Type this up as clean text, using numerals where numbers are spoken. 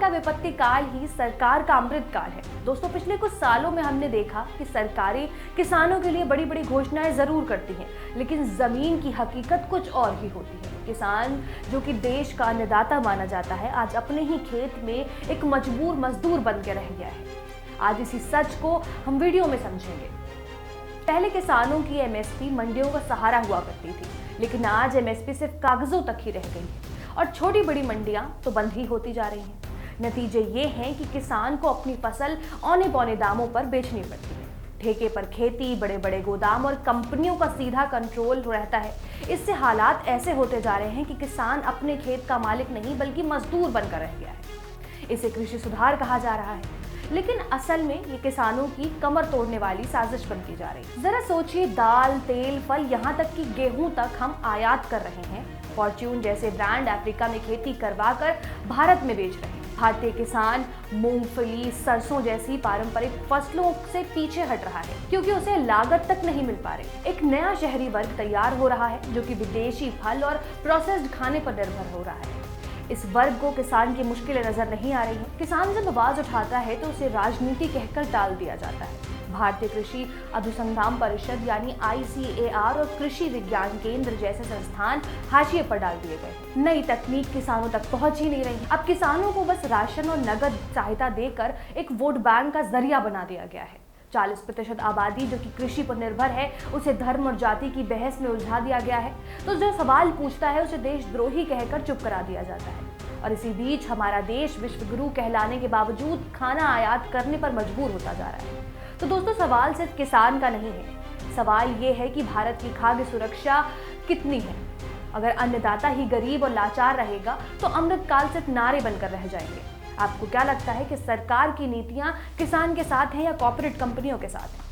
का विपत्ति काल ही सरकार का अमृत काल है। दोस्तों, पिछले कुछ सालों में हमने देखा कि सरकारें किसानों के लिए बड़ी बड़ी घोषणाएं जरूर करती हैं, लेकिन जमीन की हकीकत कुछ और ही होती है। किसान, जो कि देश का अन्नदाता माना जाता है, आज अपने ही खेत में एक मजबूर मजदूर बन के रह गया है। आज इसी सच को हम वीडियो में समझेंगे। पहले किसानों की एमएसपी मंडियों का सहारा हुआ करती थी, लेकिन आज एमएसपी सिर्फ कागजों तक ही रह गई है और छोटी बड़ी मंडियां तो बंद ही होती जा रही हैं। नतीजे ये हैं कि किसान को अपनी फसल औने पौने दामों पर बेचनी पड़ती है। ठेके पर खेती, बड़े बड़े गोदाम और कंपनियों का सीधा कंट्रोल रहता है। इससे हालात ऐसे होते जा रहे हैं कि किसान अपने खेत का मालिक नहीं बल्कि मजदूर बनकर रह गया है। इसे कृषि सुधार कहा जा रहा है, लेकिन असल में ये किसानों की कमर तोड़ने वाली साजिश बनती जा रही है। जरा सोचिए, दाल, तेल, फल, यहाँ तक कि गेहूं तक हम आयात कर रहे हैं। फॉर्च्यून जैसे ब्रांड अफ्रीका में खेती करवाकर भारत में बेच रहे हैं। भारतीय किसान मूंगफली, सरसों जैसी पारंपरिक फसलों से पीछे हट रहा है क्योंकि उसे लागत तक नहीं मिल पा रही। एक नया शहरी वर्ग तैयार हो रहा है जो कि विदेशी फल और प्रोसेस्ड खाने पर निर्भर हो रहा है। इस वर्ग को किसान की मुश्किलें नजर नहीं आ रही हैं। किसान जब आवाज उठाता है तो उसे राजनीति कहकर टाल दिया जाता है। भारतीय कृषि अनुसंधान परिषद यानी ICAR और कृषि विज्ञान केंद्र जैसे संस्थान हाशिए पर डाल दिए गए। नई तकनीक किसानों तक पहुंच ही नहीं रही। अब किसानों को बस राशन और नगद सहायता देकर एक वोट बैंक का जरिया बना दिया गया है। 40% आबादी जो कि कृषि पर निर्भर है, उसे धर्म और जाति की बहस में उलझा दिया गया है। तो जो सवाल पूछता है उसे देशद्रोही कहकर चुप करा दिया जाता है। और इसी बीच हमारा देश विश्व गुरु कहलाने के बावजूद खाना आयात करने पर मजबूर होता जा रहा है। तो दोस्तों, सवाल सिर्फ किसान का नहीं है। सवाल ये है कि भारत की खाद्य सुरक्षा कितनी है। अगर अन्नदाता ही गरीब और लाचार रहेगा तो अमृतकाल सिर्फ नारे बनकर रह जाएंगे। आपको क्या लगता है कि सरकार की नीतियां किसान के साथ हैं या कॉर्पोरेट कंपनियों के साथ हैं?